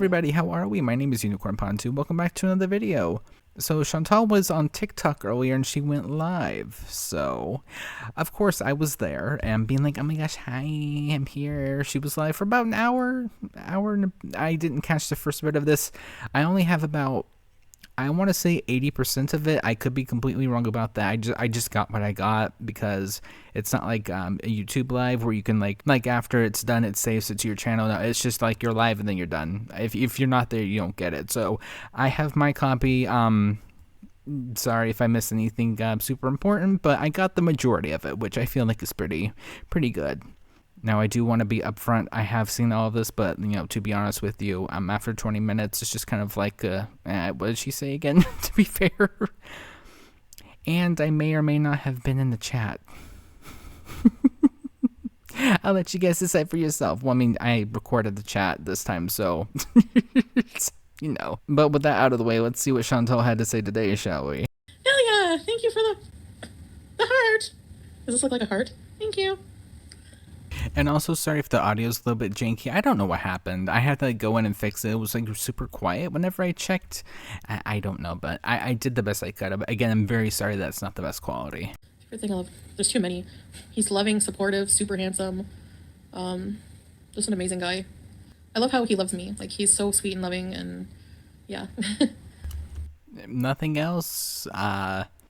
everybody, how are we? My name is Unicorn Pontu. Welcome back to another video. So Chantal was on TikTok earlier and she went live. So, of course, I was there and being like, oh my gosh, hi, I'm here. She was live for about an hour. I didn't catch the first bit of this. I only have about, I want to say 80% of it. I could be completely wrong about that. I just got what I got because it's not like a YouTube live where you can like after it's done it saves it to your channel. No, it's just like you're live and then you're done. If you're not there, you don't get it. So I have my copy. Sorry if I missed anything super important, but I got the majority of it, which I feel like is pretty good. Now, I do want to be upfront. I have seen all of this, but, you know, to be honest with you, after 20 minutes, it's just kind of like, what did she say again, to be fair? And I may or may not have been in the chat. I'll let you guys decide for yourself. Well, I mean, I recorded the chat this time, so, you know. But with that out of the way, let's see what Chantal had to say today, shall we? Hell yeah! Thank you for the heart. Does this look like a heart? Thank you. And also, sorry if the audio's a little bit janky. I don't know what happened. I had to like, go in and fix it. It was like super quiet whenever I checked. I don't know, but I did the best I could. But again, I'm very sorry that's not the best quality. Everything I love. There's too many. He's loving, supportive, super handsome. Just an amazing guy. I love how he loves me. Like, he's so sweet and loving, and yeah. Nothing else,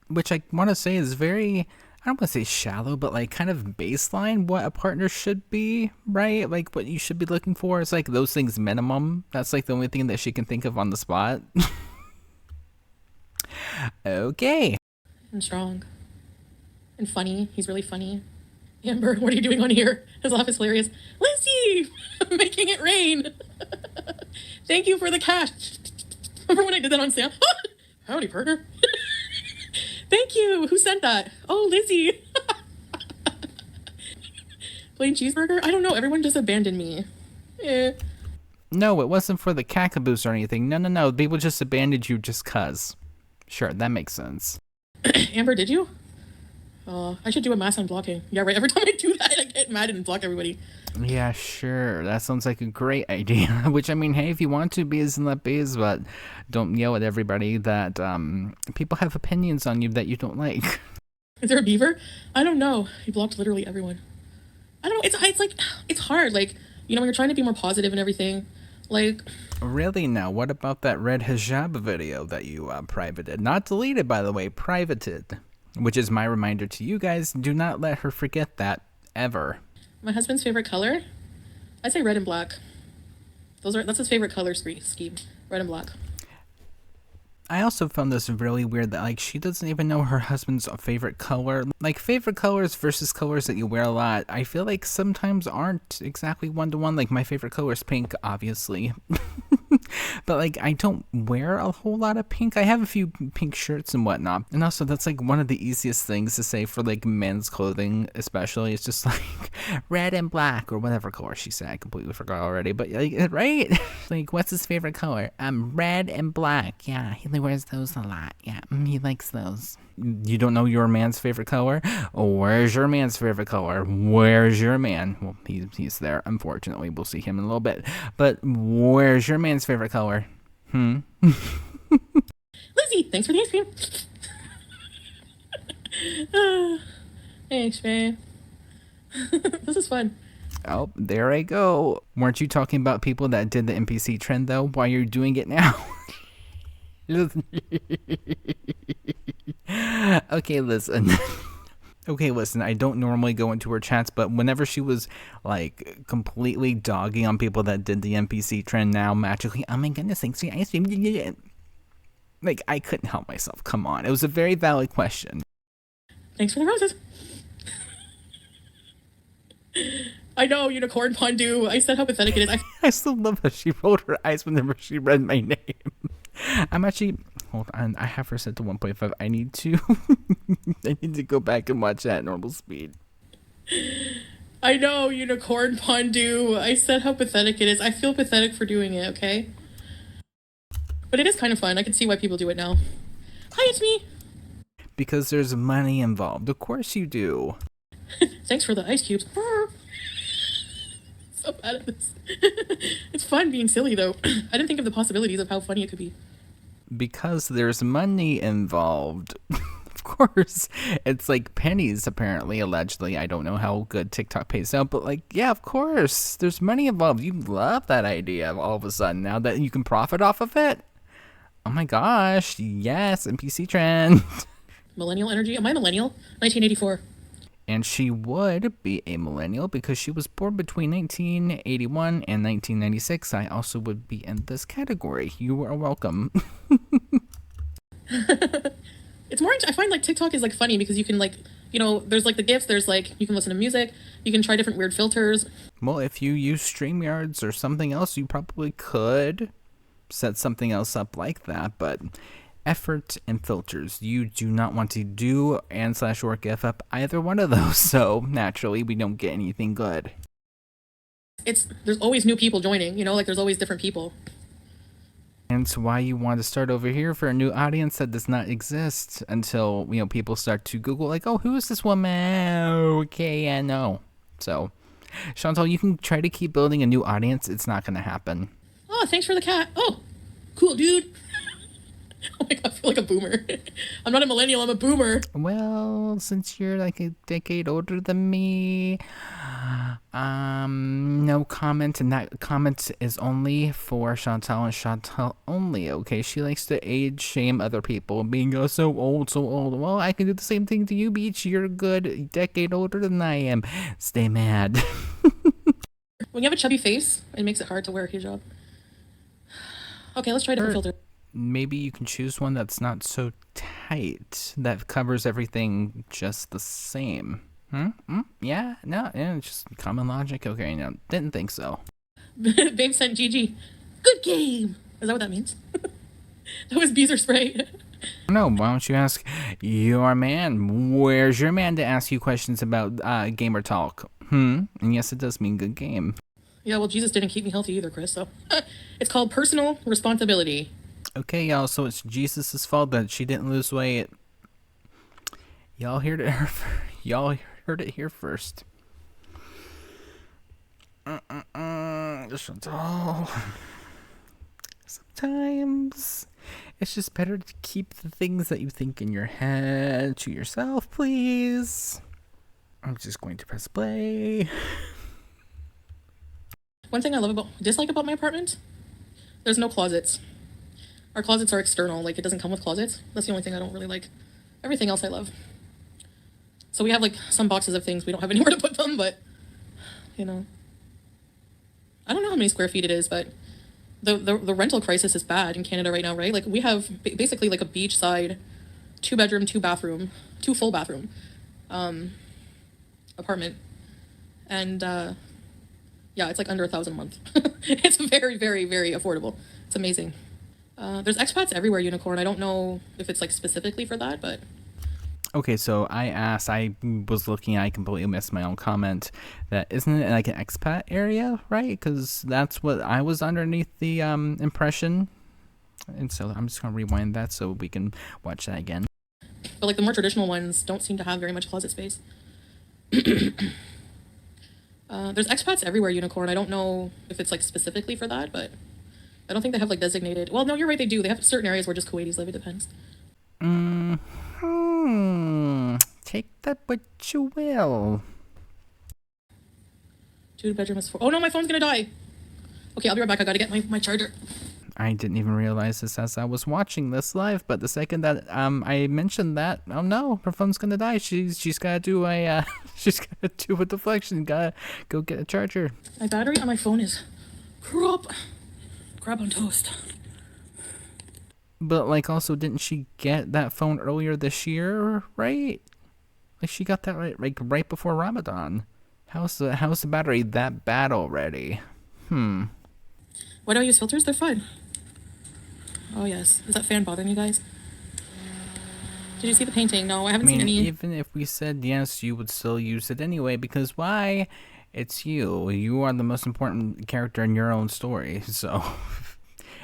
which I want to say is very... I don't want to say shallow, but like kind of baseline what a partner should be, right? Like what you should be looking for. It's like those things minimum. That's like the only thing that she can think of on the spot. Okay. And strong. And funny. He's really funny. Amber, what are you doing on here? His laugh is hilarious. Lizzie! Making it rain! Thank you for the cash. Remember when I did that on Sam? Howdy, partner. Thank you. Who sent that? Oh, Lizzie. Plain cheeseburger? I don't know. Everyone just abandoned me. Eh. No, it wasn't for the cacaboose or anything. No. People just abandoned you just cuz. Sure, that makes sense. Amber, did you? I should do a mass unblocking. Yeah, right. Every time I do that, I get mad and block everybody. Yeah, sure. That sounds like a great idea. Which, I mean, hey, if you want to, be as and let be, but don't yell at everybody that people have opinions on you that you don't like. Is there a beaver? I don't know. He blocked literally everyone. I don't know. It's like, it's hard. Like, you know, when you're trying to be more positive and everything, like... Really now, what about that red hijab video that you privated? Not deleted, by the way, privated. Which is my reminder to you guys, do not let her forget that, ever. My husband's favorite color? I'd say red and black. That's his favorite color scheme. Red and black. I also found this really weird that like she doesn't even know her husband's favorite color. Like favorite colors versus colors that you wear a lot, I feel like sometimes aren't exactly one-to-one. Like my favorite color is pink, obviously. But like I don't wear a whole lot of pink. I have a few pink shirts and whatnot. And also that's like one of the easiest things to say for like men's clothing especially. It's just like red and black or whatever color she said. I completely forgot already. But like, right? Like what's his favorite color? Red and black. Yeah, he wears those a lot. Yeah, he likes those. You don't know your man's favorite color? Where's your man's favorite color? Where's your man? Well, he's there. Unfortunately, we'll see him in a little bit. But where's your man's favorite color? Lizzie, thanks for the ice cream. Thanks, man. This is fun. Oh, there I go. Weren't you talking about people that did the NPC trend, though, while you're doing it now? Okay, listen. I don't normally go into her chats, but whenever she was like completely dogging on people that did the NPC trend now magically, oh my goodness, thanks for your ice cream. Like, I couldn't help myself. Come on. It was a very valid question. Thanks for the roses. I know, Unicorn Pondu. I said how pathetic it is. I still love that she rolled her eyes whenever she read my name. I'm actually... Hold on, I have her set to 1.5. I need to I need to go back and watch that at normal speed. I know, Unicorn Pondu. I said how pathetic it is. I feel pathetic for doing it, okay? But it is kind of fun. I can see why people do it now. Hi, it's me. Because there's money involved. Of course you do. Thanks for the ice cubes. So bad at this. It's fun being silly, though. I didn't think of the possibilities of how funny it could be. Because there's money involved. Of course, it's like pennies, apparently, allegedly. I don't know how good TikTok pays out, but like, yeah, of course, there's money involved. You love that idea all of a sudden now that you can profit off of it. Oh my gosh, yes, NPC trend. Millennial energy. Am I a millennial? 1984. And she would be a millennial because she was born between 1981 and 1996. I also would be in this category. You are welcome. It's more, I find like TikTok is like funny because you can like, you know, there's like the GIFs, there's like, you can listen to music, you can try different weird filters. Well, if you use StreamYards or something else, you probably could set something else up like that, but effort and filters, you do not want to do and/or GIF up either one of those, so naturally we don't get anything good. There's always new people joining, you know, like there's always different people. And it's why you want to start over here for a new audience that does not exist until, you know, people start to Google, like, oh, who is this woman? Okay, yeah, no. So, Chantal, you can try to keep building a new audience. It's not going to happen. Oh, thanks for the cat. Oh, cool, dude. Oh my god, I feel like a boomer. I'm not a millennial, I'm a boomer. Well, since you're like a decade older than me, no comment, and that comment is only for Chantal and Chantal only, okay? She likes to age shame other people, being oh, so old, so old. Well, I can do the same thing to you, Beach. You're a good decade older than I am. Stay mad. When you have a chubby face, it makes it hard to wear a hijab. Okay, let's try a different filter. Maybe you can choose one that's not so tight, that covers everything just the same. Yeah? No? Yeah, just common logic? Okay, no, didn't think so. Babe sent GG. Good game! Is that what that means? That was Beezer spray. No, why don't you ask your man? Where's your man to ask you questions about gamer talk? And yes, it does mean good game. Yeah, well, Jesus didn't keep me healthy either, Chris, so. It's called personal responsibility. Okay, y'all, so it's Jesus' fault that she didn't lose weight. Y'all heard it here first. Sometimes it's just better to keep the things that you think in your head to yourself, please. I'm just going to press play. One thing I dislike about my apartment, there's no closets. Our closets are external, like it doesn't come with closets. That's the only thing I don't really like. Everything else I love. So we have like some boxes of things, we don't have anywhere to put them, but, you know. I don't know how many square feet it is, but the rental crisis is bad in Canada right now, right? Like we have basically like a beachside, 2-bedroom, 2-bathroom, 2 full bathroom apartment. And yeah, it's like under $1,000 a month. It's very, very, very affordable. It's amazing. There's expats everywhere, Unicorn. I don't know if it's like specifically for that, but. Okay, so I was looking, I completely missed my own comment. That isn't it like an expat area, right? Because that's what I was underneath the impression. And so I'm just going to rewind that so we can watch that again. But like the more traditional ones don't seem to have very much closet space. There's expats everywhere, Unicorn. I don't know if it's like specifically for that, but I don't think they have like designated. Well, no, you're right. They do. They have certain areas where just Kuwaitis live. It depends. Take that what you will. 2-bedroom is 4. Oh no, my phone's gonna die. Okay, I'll be right back. I gotta get my charger. I didn't even realize this as I was watching this live, but the second that I mentioned that, oh no, her phone's gonna die. She's gotta do a she's gotta do a deflection. Gotta go get a charger. My battery on my phone is crap on toast. But like, also, didn't she get that phone earlier this year, right? Like she got that right before Ramadan. How's the battery that bad already? Why do I use filters? They're fine. Oh yes. Is that fan bothering you guys? Did you see the painting? No, I haven't seen any. Even if we said yes, you would still use it anyway, because why? It's you. You are the most important character in your own story. So,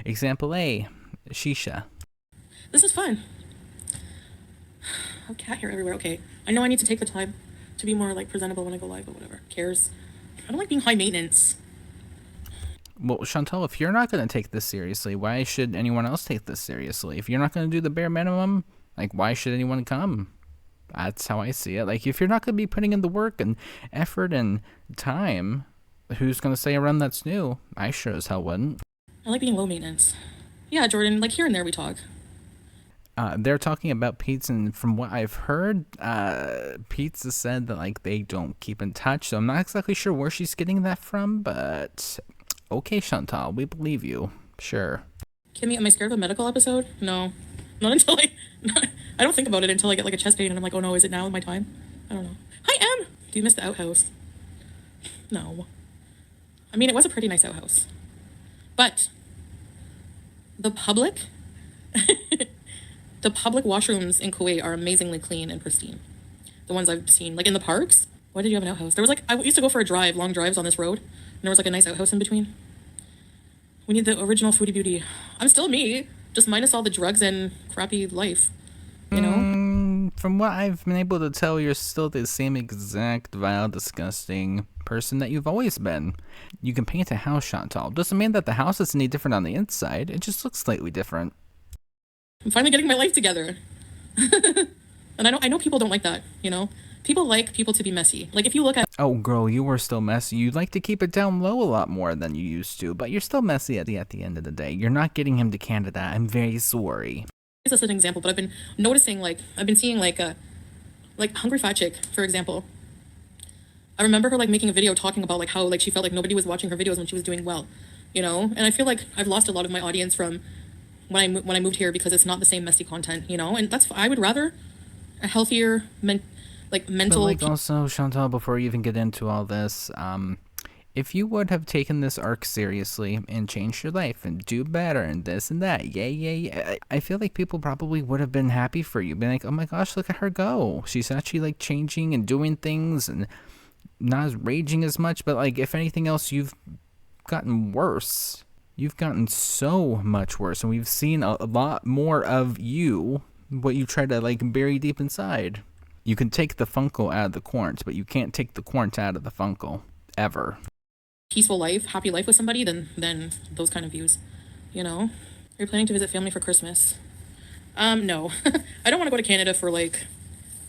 example A, Shisha. This is fun. Oh, cat hair everywhere. Okay. I know I need to take the time to be more like presentable when I go live, but whatever. Cares. I don't like being high maintenance. Well, Chantal, if you're not going to take this seriously, why should anyone else take this seriously? If you're not going to do the bare minimum, like, why should anyone come? That's how I see it. Like, if you're not going to be putting in the work and effort and time, who's going to say around that's new? I sure as hell wouldn't. I like being low maintenance. Yeah, Jordan, like here and there we talk. They're talking about Pizza, and from what I've heard, Pizza said that like they don't keep in touch. So I'm not exactly sure where she's getting that from, but okay, Chantal, we believe you. Sure. Kimmy, am I scared of a medical episode? No, not until I don't think about it until I get like a chest pain and I'm like, oh no, is it now my time? I don't know. Hi, Em. Do you miss the outhouse? No. I mean, it was a pretty nice outhouse, but the public. The public washrooms in Kuwait are amazingly clean and pristine. The ones I've seen, like in the parks. Why did you have an outhouse? There was like, I used to go for a drive, long drives on this road, and there was like a nice outhouse in between. We need the original foodie beauty. I'm still me, just minus all the drugs and crappy life, you know? From what I've been able to tell, you're still the same exact vile, disgusting person that you've always been. You can paint a house, Chantal. Doesn't mean that the house is any different on the inside. It just looks slightly different. I'm finally getting my life together. And I know people don't like that, you know? People like people to be messy. Like if you look at... Oh, girl, you were still messy. You'd like to keep it down low a lot more than you used to, but you're still messy at the end of the day. You're not getting him to Canada. I'm very sorry. This is an example, but I've been noticing, like, I've been seeing, like Hungry Fat Chick, for example. I remember her, like, making a video talking about, like, how, like, she felt like nobody was watching her videos when she was doing well, you know? And I feel like I've lost a lot of my audience from when I moved here because it's not the same messy content, you know? And I would rather a healthier, mental... But, like, also, Chantal, before you even get into all this, if you would have taken this arc seriously and changed your life and do better and this and that, yeah, I feel like people probably would have been happy for you. Been like, oh my gosh, look at her go. She's actually, like, changing and doing things and not as raging as much. But, like, if anything else, you've gotten worse. You've gotten so much worse, and we've seen a lot more of you, what you try to, like, bury deep inside. You can take the Funko out of the quartz, but you can't take the quartz out of the Funko. Ever. Peaceful life, happy life with somebody, then those kind of views, you know? You're planning to visit family for Christmas? No. I don't want to go to Canada for, like,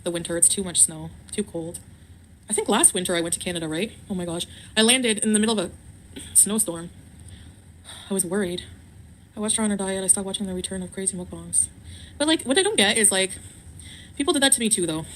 the winter. It's too much snow. Too cold. I think last winter I went to Canada, right? Oh my gosh. I landed in the middle of a snowstorm. I was worried. I watched her on her diet. I stopped watching the return of crazy mukbangs. But, like, what I don't get is, like, people did that to me too, though.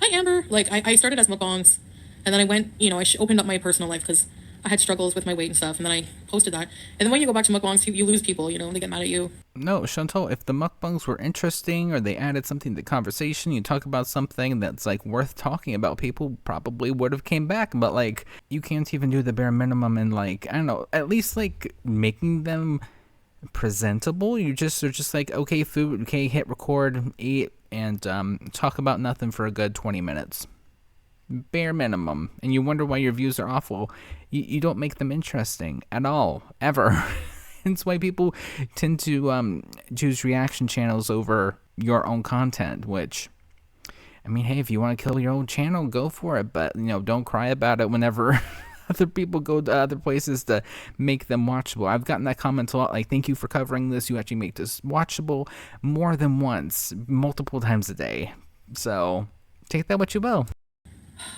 Hi, Amber. Like, I started as mukbangs, and then I went, you know, I opened up my personal life because I had struggles with my weight and stuff, and then I posted that. And then when you go back to mukbangs, you lose people, you know, they get mad at you. No, Chantal, if the mukbangs were interesting or they added something to the conversation, you talk about something that's, like, worth talking about, people probably would have came back. But, like, you can't even do the bare minimum and, like, I don't know, at least, like, making them presentable. Are just like, okay, food, okay, hit record, eat, and talk about nothing for a good 20 minutes. Bare minimum. And you wonder why your views are awful. You don't make them interesting at all, ever. It's why people tend to choose reaction channels over your own content, which, I mean, hey, if you want to kill your own channel, go for it, but, you know, don't cry about it whenever other people go to other places to make them watchable. I've gotten that comment a lot, like, thank you for covering this. You actually make this watchable more than once, multiple times a day. So take that what you will.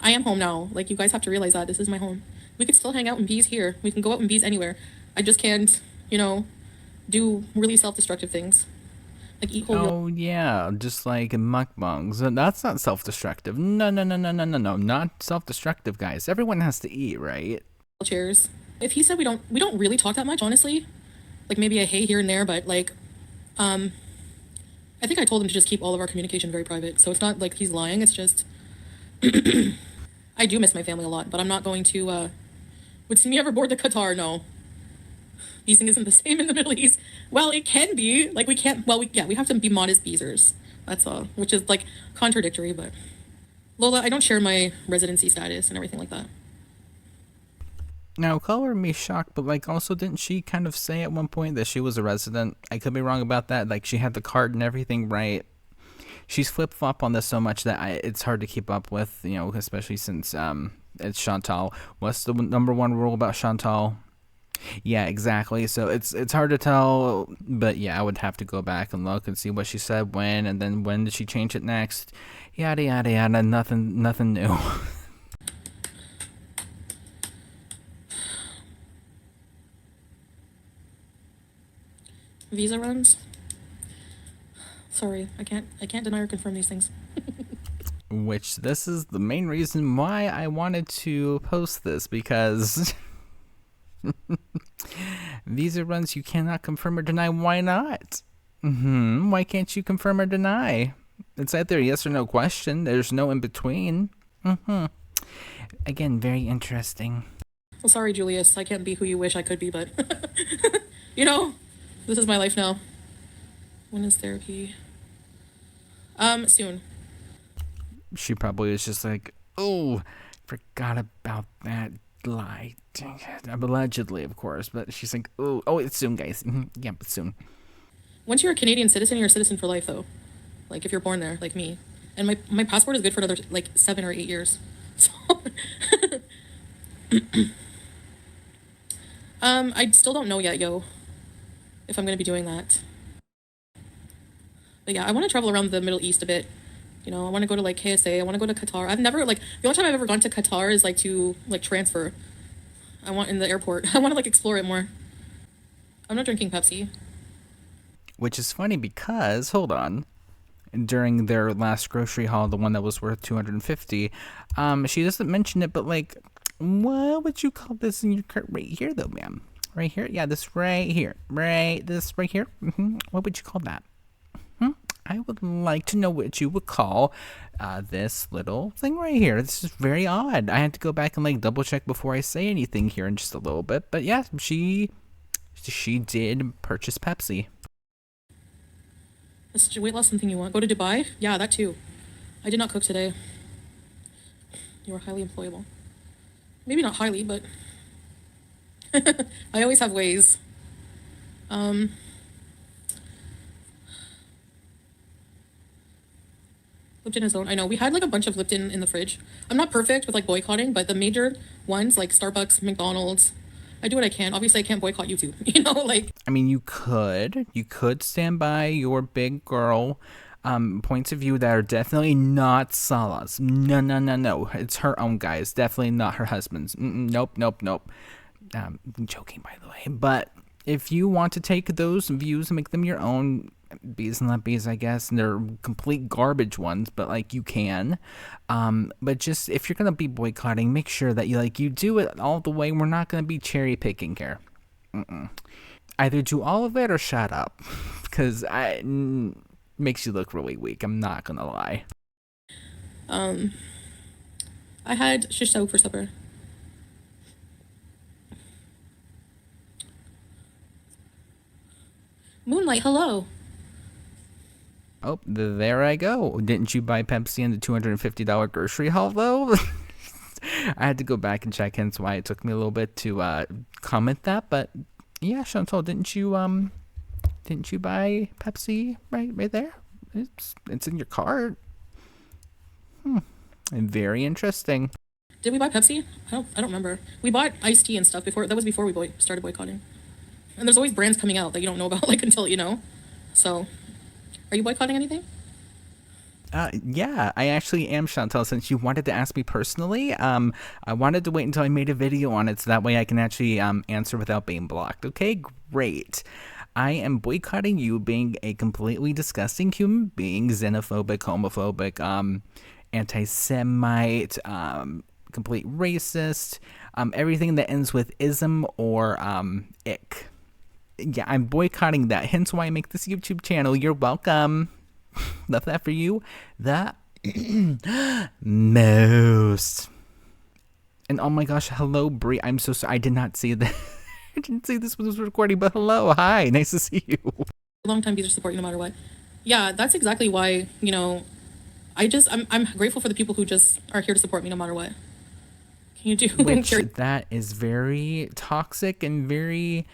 I am home now. Like, you guys have to realize that this is my home. We could still hang out in bees here. We can go out in bees anywhere. I just can't, you know, do really self-destructive things. Like eat whole... Oh, yeah, just like mukbangs. That's not self-destructive. No, not self-destructive, guys. Everyone has to eat, right? Chairs. If he said we don't really talk that much, honestly. Like, maybe a hey here and there, but, like, I think I told him to just keep all of our communication very private. So it's not like he's lying, it's just... I do miss my family a lot, but I'm not going to, would me ever board the Qatar? No. Beezing isn't the same in the Middle East. Well, it can be. Like, we can't, well, we have to be modest beezers. That's all. Which is, like, contradictory, but... Lola, I don't share my residency status and everything like that. Now, color me shocked, but, like, also didn't she kind of say at one point that she was a resident? I could be wrong about that. Like, she had the card and everything right. She's flip-flop on this so much that it's hard to keep up with, you know, especially since it's Chantal. What's the number one rule about Chantal? Yeah, exactly. So it's hard to tell, but yeah, I would have to go back and look and see what she said when, and then when did she change it next. Yada yada yada. Nothing new. Visa runs. Sorry, I can't deny or confirm these things. Which this is the main reason why I wanted to post this, because visa runs you cannot confirm or deny. Why not? Why can't you confirm or deny? It's either a yes or no question. There's no in between. Again, very interesting. Well, sorry, Julius, I can't be who you wish I could be, but you know, this is my life now. When is therapy? Soon. She probably was just like, oh, forgot about that lie. Allegedly, of course, but she's like, oh, it's soon, guys. Yeah, it's soon. Once you're a Canadian citizen, you're a citizen for life, though. Like, if you're born there, like me. And my passport is good for another, like, 7 or 8 years. So, I still don't know yet, yo, if I'm gonna be doing that. But yeah, I want to travel around the Middle East a bit. You know, I want to go to, like, KSA. I want to go to Qatar. I've never, like, the only time I've ever gone to Qatar is, like, to, like, transfer. I want in the airport. I want to, like, explore it more. I'm not drinking Pepsi. Which is funny because, hold on, during their last grocery haul, the one that was worth $250, she doesn't mention it, but like, what would you call this in your cart right here, though, ma'am? Right here? Yeah, this right here. This right here? What would you call that? I would like to know what you would call this little thing right here. This is very odd. I had to go back and like double check before I say anything here in just a little bit. But yeah, she did purchase Pepsi. Is weight loss something you want? Go to Dubai? Yeah, that too. I did not cook today. You are highly employable. Maybe not highly, but I always have ways. Lipton is own. I know we had like a bunch of Lipton in the fridge. I'm not perfect with like boycotting, but the major ones like Starbucks, McDonald's, I do what I can. Obviously, I can't boycott YouTube. You know, like. I mean, you could stand by your big girl points of view that are definitely not Salah's. No. It's her own, guys. Definitely not her husband's. Nope. I'm joking, by the way. But if you want to take those views and make them your own, bees and not bees, I guess, and they're complete garbage ones, but like you can. But just if you're gonna be boycotting, make sure that you do it all the way. We're not gonna be cherry picking here. Either do all of it or shut up, because makes you look really weak. I'm not gonna lie. I had shish tavuk for supper. Moonlight, hello. Oh, there I go. Didn't you buy Pepsi in the $250 grocery haul, though? I had to go back and check, hence why it took me a little bit to comment that. But yeah, Chantal, didn't you buy Pepsi right there? It's in your cart. Very interesting. Did we buy Pepsi? I don't remember. We bought iced tea and stuff before. That was before we started boycotting. And there's always brands coming out that you don't know about, like, until you know. So, are you boycotting anything? Yeah, I actually am, Chantal, since you wanted to ask me personally. I wanted to wait until I made a video on it so that way I can actually answer without being blocked. Okay, great. I am boycotting you being a completely disgusting human being, xenophobic, homophobic, anti-Semite, complete racist, everything that ends with ism or ick. Yeah, I'm boycotting that, hence why I make this YouTube channel. You're welcome. Love that for you. The most. And oh my gosh, hello, Brie. I'm so sorry. I did not see that. I didn't see this was recording, but hello. Hi. Nice to see you. Long time user support, no matter what. Yeah, that's exactly why, you know, I'm grateful for the people who just are here to support me no matter what. Can you do Which that is very toxic and very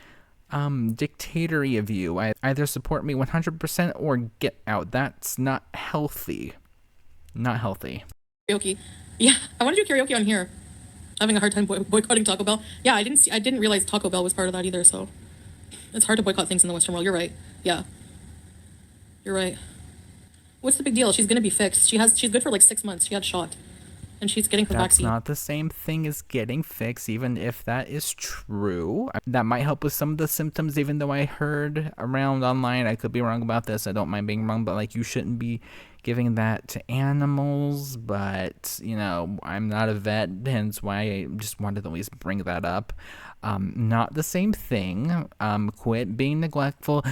dictatory of you. Either support me 100% or get out. That's not healthy. Not healthy. Karaoke. Yeah, I want to do karaoke on here. Having a hard time boycotting Taco Bell. Yeah, I didn't realize Taco Bell was part of that either, so it's hard to boycott things in the Western world. You're right. Yeah. You're right. What's the big deal? She's gonna be fixed. She's good for like 6 months. She had a shot. And she's getting the That's vaccine. not the same thing as getting fixed, even if that is true. That might help with some of the symptoms, even though I heard around online, I could be wrong about this, I don't mind being wrong, but like you shouldn't be giving that to animals. But, you know, I'm not a vet, hence why I just wanted to at least bring that up. Not the same thing. Quit being neglectful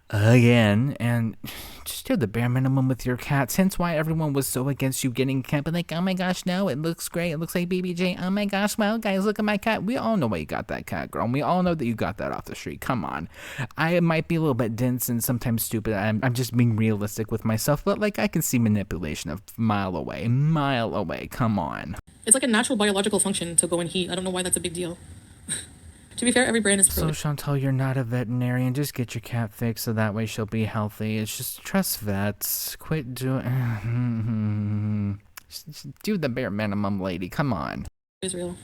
again, and just do the bare minimum with your cats. Hence why everyone was so against you getting a cat. But like, oh my gosh, no, it looks great. It looks like BBJ. Oh my gosh, well, guys, look at my cat. We all know why you got that cat, girl. And we all know that you got that off the street. Come on. I might be a little bit dense and sometimes stupid. I'm just being realistic with myself, but like, I can see manipulation a mile away. Mile away. Come on. It's like a natural biological function to go in heat. I don't know why that's a big deal. To be fair, every brand is So Chantal, you're not a veterinarian. Just get your cat fixed so that way she'll be healthy. It's just trust vets. Quit doing. Just do the bare minimum, lady. Come on. Israel.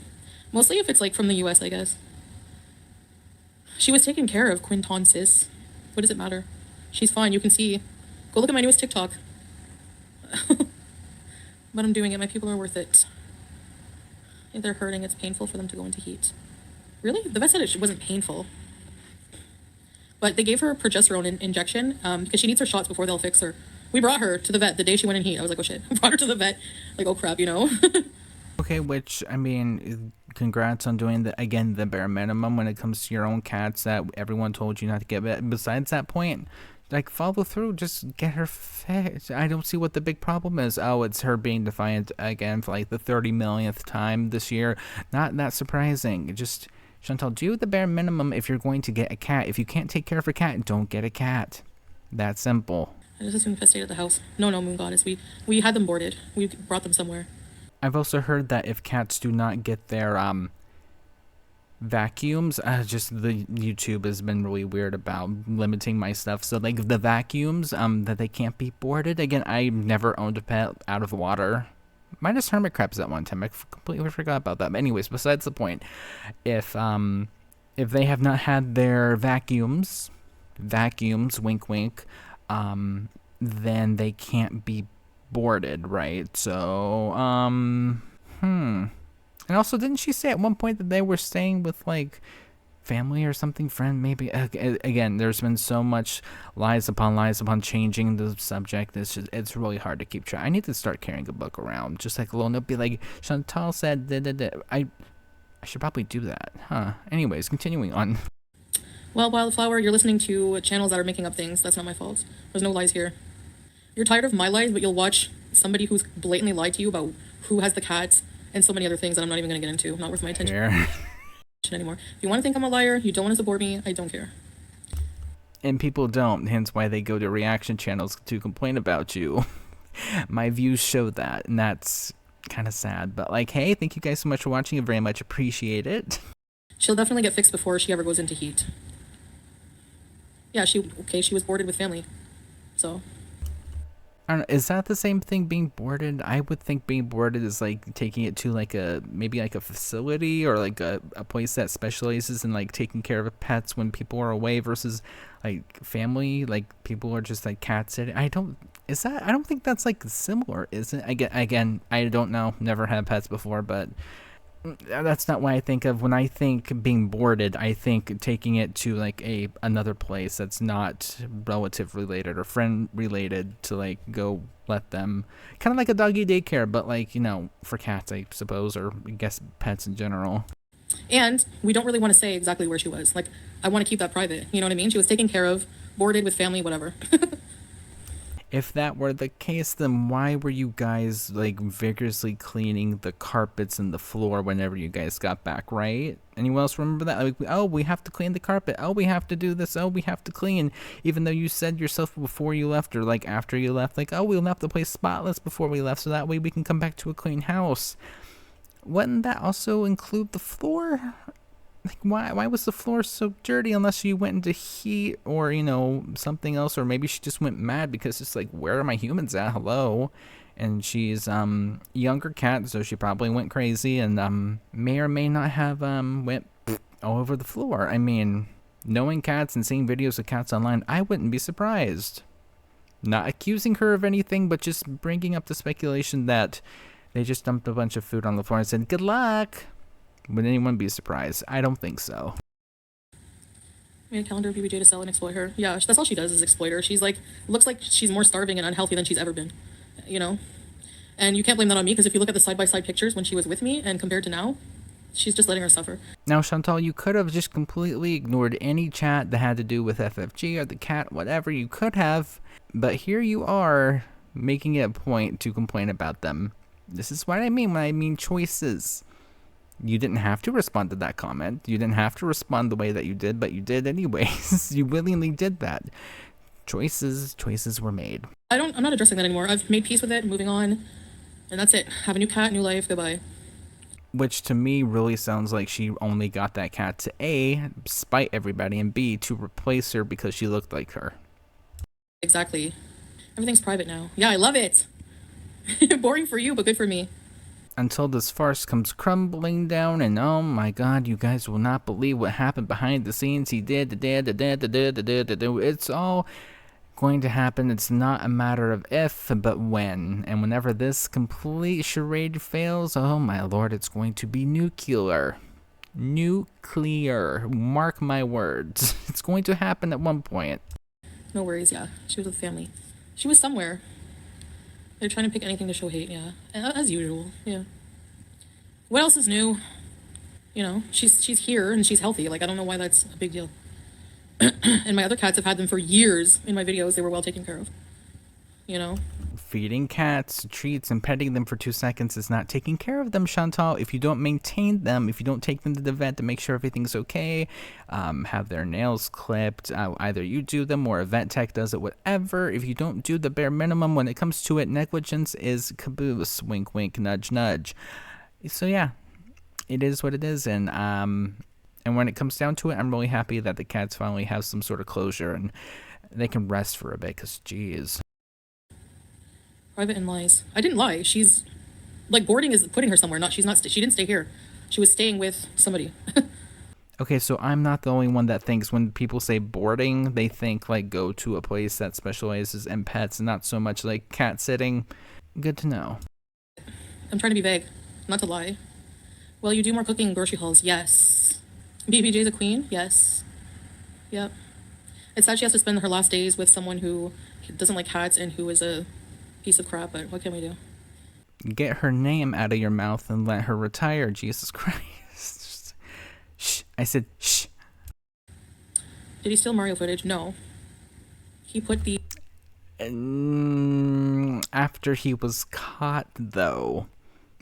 Mostly if it's like from the US, I guess. She was taken care of, Quinton sis. What does it matter? She's fine. You can see. Go look at my newest TikTok. But I'm doing it. My people are worth it. If they're hurting, it's painful for them to go into heat. Really? The vet said it wasn't painful. But they gave her a progesterone injection because she needs her shots before they'll fix her. We brought her to the vet the day she went in heat. I was like, oh shit. I brought her to the vet. Like, oh crap, you know? Okay, which, I mean, congrats on doing, the bare minimum when it comes to your own cats that everyone told you not to get. But besides that point, like, follow through. Just get her fixed. I don't see what the big problem is. Oh, it's her being defiant again for like the 30 millionth time this year. Not that surprising. Just, Chantal, do the bare minimum if you're going to get a cat. If you can't take care of a cat, don't get a cat. That simple. I just assumed I stayed at the house. No, Moon Goddess. We had them boarded. We brought them somewhere. I've also heard that if cats do not get their vacuums, just the YouTube has been really weird about limiting my stuff. So like the vacuums, that they can't be boarded. Again, I never owned a pet out of water. Minus hermit crabs at one time. I completely forgot about that. But anyways, besides the point, if they have not had their vacuums, wink wink, then they can't be boarded, right? So, and also, didn't she say at one point that they were staying with like family or something, friend maybe? Again, there's been so much lies upon changing the subject. It's really hard to keep track. I need to start carrying a book around, just like alone. It'll be like Chantal said. I should probably do that, huh? Anyways, continuing on. Well, Wildflower, you're listening to channels that are making up things. That's not my fault. There's no lies here. You're tired of my lies, but you'll watch somebody who's blatantly lied to you about who has the cats and so many other things that I'm not even going to get into. Not worth my attention anymore. If you want to think I'm a liar, you don't want to support me, I don't care. And people don't, hence why they go to reaction channels to complain about you. My views show that, and that's kind of sad. But like, hey, thank you guys so much for watching. I very much appreciate it. She'll definitely get fixed before she ever goes into heat. Yeah, she was boarded with family. So... I don't know, is that the same thing, being boarded? I would think being boarded is like taking it to like maybe like a facility or like a place that specializes in like taking care of pets when people are away versus like family, like people are just like cat sitting. I don't think that's like similar, is it? Again, I don't know, never had pets before, but that's not what I think of when I think being boarded. I think taking it to like another place that's not relative related or friend related to like go let them, kind of like a doggy daycare, but like, you know, for cats, I suppose, or I guess pets in general. And we don't really want to say exactly where she was. Like, I want to keep that private. You know what I mean? She was taken care of, boarded with family, whatever. If that were the case, then why were you guys like vigorously cleaning the carpets and the floor whenever you guys got back, right? Anyone else remember that? Like, oh, we have to clean the carpet. Oh, we have to do this. Oh, we have to clean. Even though you said yourself before you left or like after you left, like, oh, we left the place spotless before we left so that way we can come back to a clean house. Wouldn't that also include the floor? Like, why was the floor so dirty unless you went into heat or, you know, something else, or maybe she just went mad because it's like, where are my humans at? Hello. And she's younger cat, so she probably went crazy and may or may not have went all over the floor. I mean, knowing cats and seeing videos of cats online, I wouldn't be surprised. Not accusing her of anything, but just bringing up the speculation that they just dumped a bunch of food on the floor and said, "Good luck." Would anyone be surprised? I don't think so. Made a calendar of BBJ to sell and exploit her. Yeah, that's all she does is exploit her. She's like, looks like she's more starving and unhealthy than she's ever been, you know? And you can't blame that on me, because if you look at the side-by-side pictures when she was with me and compared to now, she's just letting her suffer. Now, Chantal, you could have just completely ignored any chat that had to do with FFG or the cat, whatever you could have, but here you are making it a point to complain about them. This is what I mean when I mean choices. You didn't have to respond to that comment. You didn't have to respond the way that you did, but you did anyways. You willingly did that. Choices were made. I'm not addressing that anymore. I've made peace with it, moving on, and that's it. Have a new cat, new life, goodbye. Which to me really sounds like she only got that cat to A, spite everybody, and B, to replace her because she looked like her. Exactly. Everything's private now. Yeah, I love it. Boring for you, but good for me. Until this farce comes crumbling down, and oh my god, you guys will not believe what happened behind the scenes. He did. It's all going to happen. It's not a matter of if, but when. And whenever this complete charade fails, oh my lord, it's going to be nuclear. Nuclear. Mark my words. It's going to happen at one point. No worries, yeah. She was with family. She was somewhere. They're trying to pick anything to show hate, yeah. As usual, yeah. What else is new? You know, she's here and she's healthy. Like, I don't know why that's a big deal. And my other cats have had them for years in my videos. They were well taken care of. You know? Feeding cats treats and petting them for 2 seconds is not taking care of them, Chantal. If you don't maintain them, if you don't take them to the vet to make sure everything's okay, have their nails clipped, either you do them or a vet tech does it, whatever. If you don't do the bare minimum when it comes to it, negligence is caboose. Wink, wink, nudge, nudge. So yeah, it is what it is, and when it comes down to it, I'm really happy that the cats finally have some sort of closure and they can rest for a bit, because geez. Private and lies. I didn't lie. She's, like, boarding is putting her somewhere. She didn't stay here. She was staying with somebody. Okay, so I'm not the only one that thinks when people say boarding, they think, like, go to a place that specializes in pets and not so much, like, cat sitting. Good to know. I'm trying to be vague, not to lie. Well, you do more cooking and grocery hauls. Yes. BBJ's a queen. Yes. Yep. It's sad she has to spend her last days with someone who doesn't like cats and who is a piece of crap, but what can we do? Get her name out of your mouth and let her retire, Jesus Christ. Shh. I said shh. Did he steal Mario footage? No. He put the... After he was caught, though.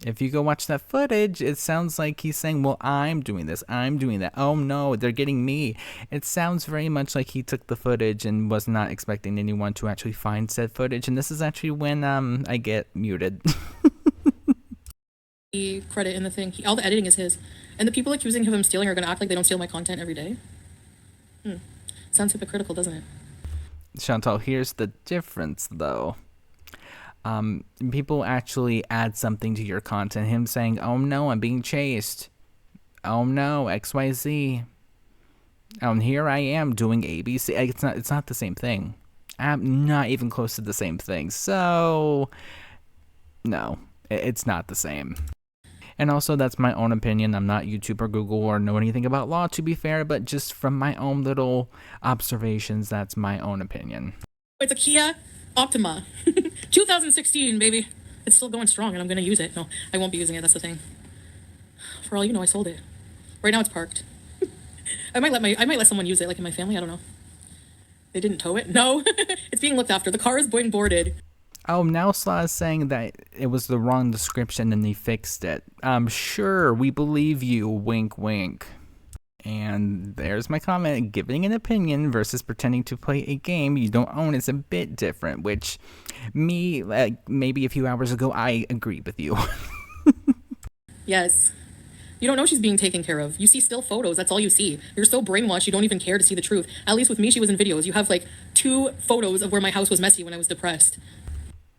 If you go watch that footage, it sounds like he's saying, well, I'm doing this, I'm doing that. Oh no, they're getting me. It sounds very much like he took the footage and was not expecting anyone to actually find said footage. And this is actually when I get muted. The credit in the thing. All the editing is his. And the people accusing him of him stealing are going to act like they don't steal my content every day. Sounds hypocritical, doesn't it? Chantal, here's the difference, though. People actually add something to your content. Him saying, oh no, I'm being chased. Oh no, XYZ. And here I am doing ABC. It's not the same thing. I'm not even close to the same thing. So, no, it's not the same. And also, that's my own opinion. I'm not YouTube or Google or know anything about law, to be fair, but just from my own little observations, that's my own opinion. It's a Kia Optima. 2016, baby. It's still going strong, and I'm going to use it. No, I won't be using it. That's the thing. For all you know, I sold it. Right now, it's parked. I might let someone use it, like in my family. I don't know. They didn't tow it. No, it's being looked after. The car is being boarded. Oh, now Slaw is saying that it was the wrong description and they fixed it. Sure, we believe you. Wink, wink. And there's my comment. Giving an opinion versus pretending to play a game you don't own is a bit different, which me, like, maybe a few hours ago, I agree with you. Yes. You don't know she's being taken care of. You see still photos. That's all you see. You're so brainwashed, you don't even care to see the truth. At least with me, she was in videos. You have, like, 2 photos of where my house was messy when I was depressed.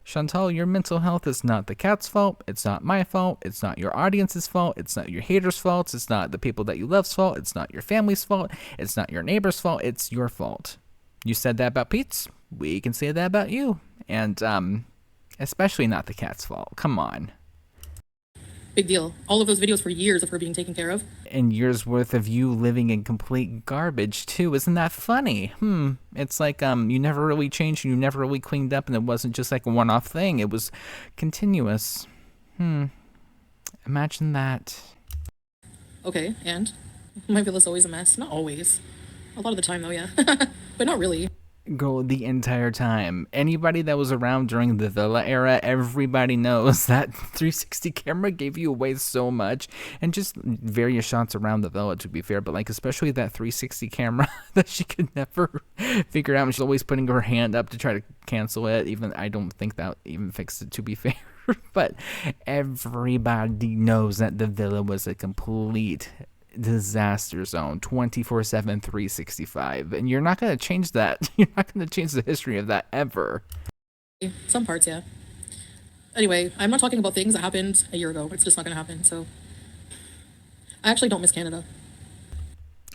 Chantal, your mental health is not the cat's fault. It's not my fault. It's not your audience's fault. It's not your haters' fault. It's not the people that you love's fault. It's not your family's fault. It's not your neighbor's fault. It's your fault. You said that about Pete's. We can say that about you. And, especially not the cat's fault. Come on. Big deal. All of those videos for years of her being taken care of. And years worth of you living in complete garbage too. Isn't that funny? It's like you never really changed and you never really cleaned up, and it wasn't just like a one-off thing. It was continuous. Imagine that. Okay, and my villa's always a mess. Not always. A lot of the time though, yeah. But not really. Go the entire time. Anybody that was around during the villa era, everybody knows that 360 camera gave you away so much, and just various shots around the villa, to be fair, but like especially that 360 camera that she could never figure out, and she's always putting her hand up to try to cancel it. Even I don't think that even fixed it, to be fair. But everybody knows that the villa was a complete disaster zone 24/7 365, and you're not going to change that. You're not going to change the history of that ever. Some parts, yeah. Anyway, I'm not talking about things that happened a year ago. It's just not going to happen. So I actually don't miss Canada.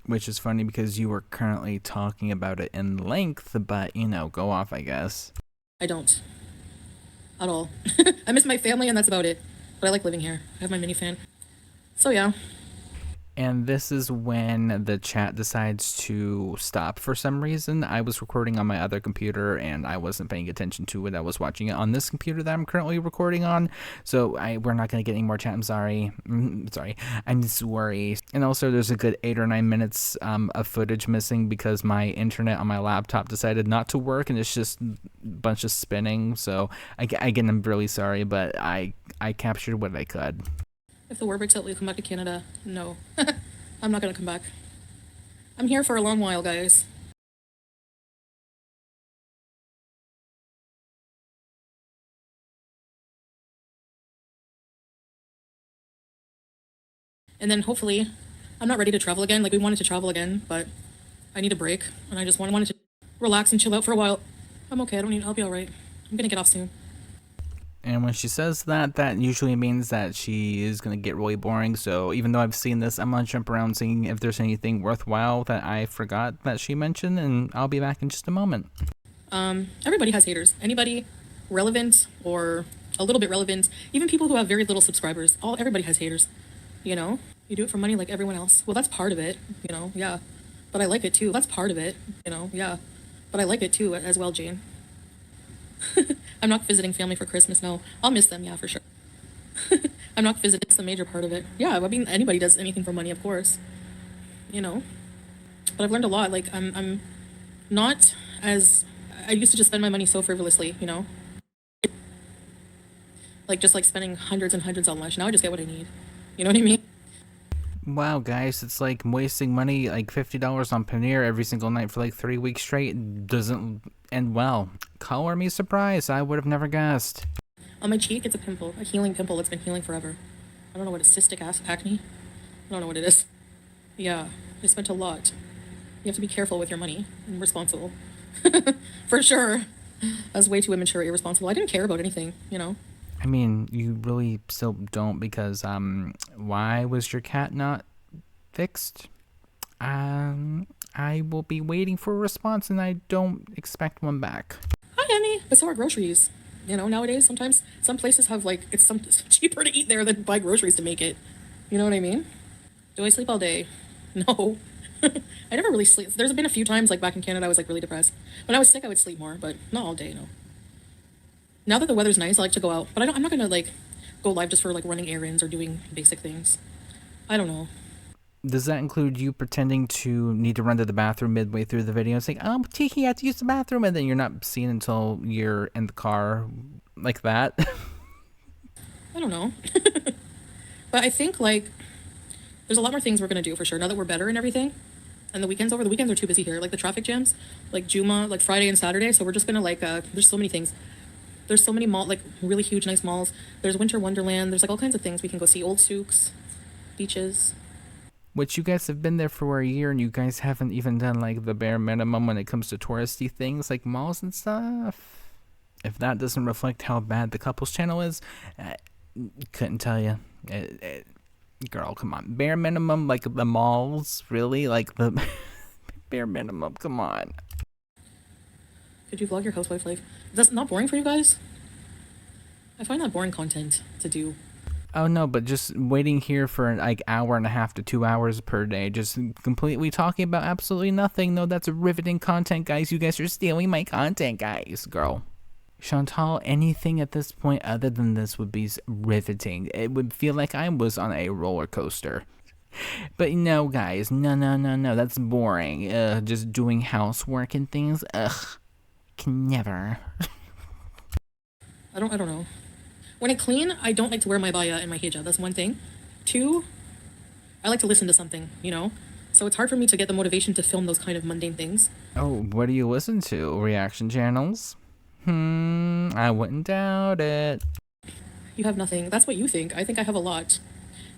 Which is funny because you were currently talking about it in length, but go off, I guess. I don't at all. I miss my family and that's about it, but I like living here. I have my minifan. So yeah. And this is when the chat decides to stop for some reason. I was recording on my other computer and I wasn't paying attention to it. I was watching it on this computer that I'm currently recording on. So we're not going to get any more chat. I'm sorry. I'm sorry. And also there's a good 8 or 9 minutes of footage missing because my internet on my laptop decided not to work, and it's just a bunch of spinning. So again, I'm really sorry, but I captured what I could. If the war breaks out, we come back to Canada. No. I'm not gonna come back. I'm here for a long while, guys. And then hopefully, I'm not ready to travel again. Like, we wanted to travel again, but I need a break. And I just wanted to relax and chill out for a while. I'm okay. I'll be all right. I'm gonna get off soon. And when she says that, that usually means that she is going to get really boring. So even though I've seen this, I'm going to jump around seeing if there's anything worthwhile that I forgot that she mentioned, and I'll be back in just a moment. Everybody has haters. Anybody relevant or a little bit relevant, even people who have very little subscribers, everybody has haters. You do it for money like everyone else. Well, that's part of it, yeah. But I like it too. That's part of it, yeah. But I like it too as well, Jane. I'm not visiting family for Christmas, no. I'll miss them, yeah, for sure. I'm not visiting, it's a major part of it. Yeah, I mean, anybody does anything for money, of course. But I've learned a lot. Like, I'm not as... I used to just spend my money so frivolously, Like, just like spending hundreds and hundreds on lunch. Now I just get what I need. You know what I mean? Wow, guys, it's like wasting money, like $50 on paneer every single night for like 3 weeks straight doesn't end well. Color me surprised. I would have never guessed. On my cheek, it's a pimple, a healing pimple that's been healing forever. I don't know what it is, cystic acne? I don't know what it is. Yeah, I spent a lot. You have to be careful with your money and responsible. For sure. I was way too immature, irresponsible. I didn't care about anything, I mean, you really still don't, because why was your cat not fixed? I will be waiting for a response, and I don't expect one back. Hi, Emmy. But so are groceries. Nowadays, sometimes some places have, like, it's cheaper to eat there than buy groceries to make it. You know what I mean? Do I sleep all day? No. I never really sleep. There's been a few times, like, back in Canada, I was, like, really depressed. When I was sick, I would sleep more, but not all day, no. Now that the weather's nice, I like to go out. But I'm not gonna, like, go live just for, like, running errands or doing basic things. I don't know. Does that include you pretending to need to run to the bathroom midway through the video? It's like, oh, Tiki, I have to use the bathroom, and then you're not seen until you're in the car like that? I don't know. But I think, like, there's a lot more things we're going to do for sure, now that we're better and everything. And the weekends are too busy here. Like, the traffic jams, like, Juma, like, Friday and Saturday. So we're just going to, like, there's so many things. There's so many like, really huge, nice malls. There's Winter Wonderland. There's, like, all kinds of things. We can go see old souks, beaches. Which you guys have been there for a year, and you guys haven't even done, like, the bare minimum when it comes to touristy things, like malls and stuff. If that doesn't reflect how bad the couple's channel is, uh, couldn't tell you. Girl, come on. Bare minimum, like the malls, really? Like the bare minimum, come on. Could you vlog your housewife life? That's not boring for you guys? I find that boring content to do. Oh no, but just waiting here for like hour and a half to 2 hours per day, just completely talking about absolutely nothing. No, that's riveting content, guys. You guys are stealing my content, guys. Girl. Chantal, anything at this point other than this would be riveting. It would feel like I was on a roller coaster. But no, guys, no, that's boring. Just doing housework and things. Ugh, can never. I don't know. When I clean, I don't like to wear my baya and my hijab. That's one thing. Two, I like to listen to something, you know? So it's hard for me to get the motivation to film those kind of mundane things. Oh, what do you listen to? Reaction channels? I wouldn't doubt it. You have nothing. That's what you think. I think I have a lot.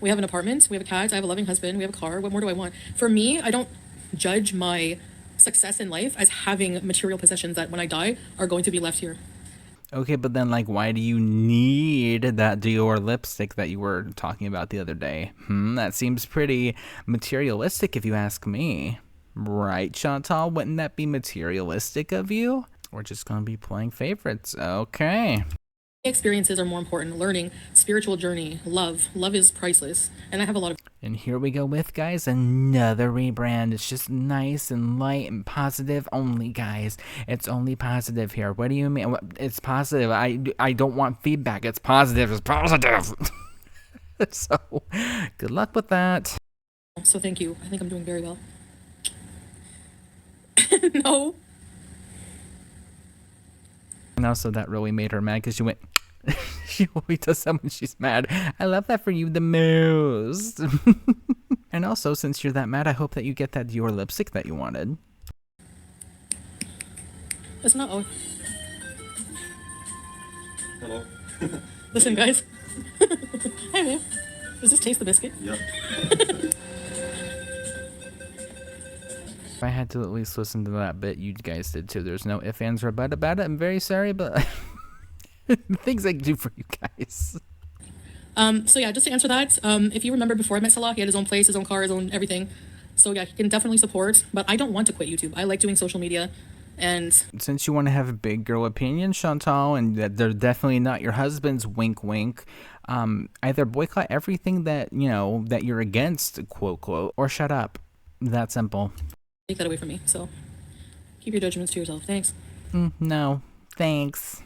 We have an apartment, we have a cat, I have a loving husband, we have a car. What more do I want? For me, I don't judge my success in life as having material possessions that when I die are going to be left here. Okay, but then, like, why do you need that Dior lipstick that you were talking about the other day? That seems pretty materialistic if you ask me. Right, Chantal? Wouldn't that be materialistic of you? We're just gonna be playing favorites. Okay. Experiences are more important. Learning, spiritual journey, love. Love is priceless. And I have a lot of... And here we go with, guys, another rebrand. It's just nice and light and positive only, guys. It's only positive here. What do you mean? It's positive. I don't want feedback. It's positive. It's positive. So, good luck with that. So thank you. I think I'm doing very well. No. And also that really made her mad because she went... She always does that when she's mad. I love that for you the most. And also, since you're that mad, I hope that you get that Dior lipstick that you wanted. It's not... Oh. Hello. Listen, guys. Hi, man. Does this taste the biscuit? Yep. I had to at least listen to that bit. You guys did too. There's no ifs, ands, or buts about it. I'm very sorry, but things I can do for you guys. So yeah, just to answer that, if you remember before I met Salah, he had his own place, his own car, his own everything. So yeah, he can definitely support, but I don't want to quit YouTube. I like doing social media, and... Since you want to have a big girl opinion, Chantal, and that they're definitely not your husband's, wink, wink, either boycott everything that, you know, that you're against, quote, quote, or shut up. That simple. Take that away from me, so keep your judgments to yourself. Thanks. No, thanks.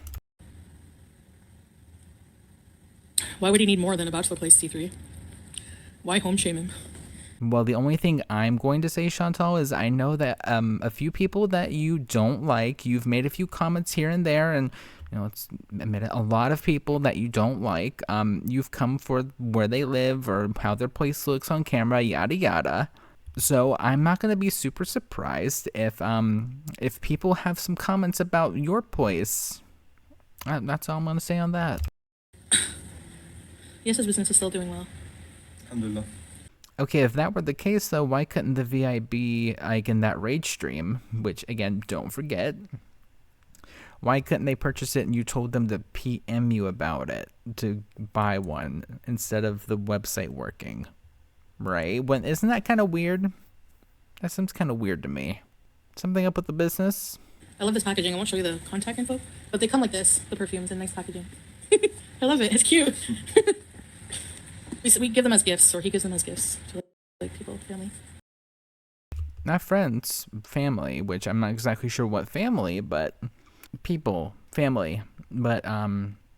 Why would he need more than a bachelor place C3? Why home shame him? Well, the only thing I'm going to say, Chantal, is I know that a few people that you don't like, you've made a few comments here and there, and you know, it's admit it, a lot of people that you don't like. You've come for where they live or how their place looks on camera, yada yada. So I'm not going to be super surprised if people have some comments about your place. That's all I'm going to say on that. Yes, his business is still doing well. Alhamdulillah. Okay, if that were the case, though, why couldn't the VI be like in that rage stream? Which, again, don't forget. Why couldn't they purchase it and you told them to PM you about it to buy one instead of the website working? Right? Isn't that kind of weird? That seems kind of weird to me. Something up with the business? I love this packaging. I won't show you the contact info, but they come like this, the perfumes in nice packaging. I love it. It's cute. We give them as gifts, or he gives them as gifts to like people, family. Not friends, family, which I'm not exactly sure what family, but people, family. But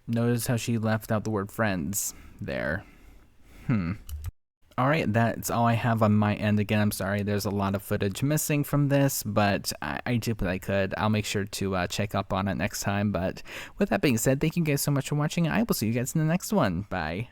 notice how she left out the word friends there. Alright, that's all I have on my end. Again, I'm sorry there's a lot of footage missing from this, but I did what I could. I'll make sure to check up on it next time. But with that being said, thank you guys so much for watching. I will see you guys in the next one. Bye.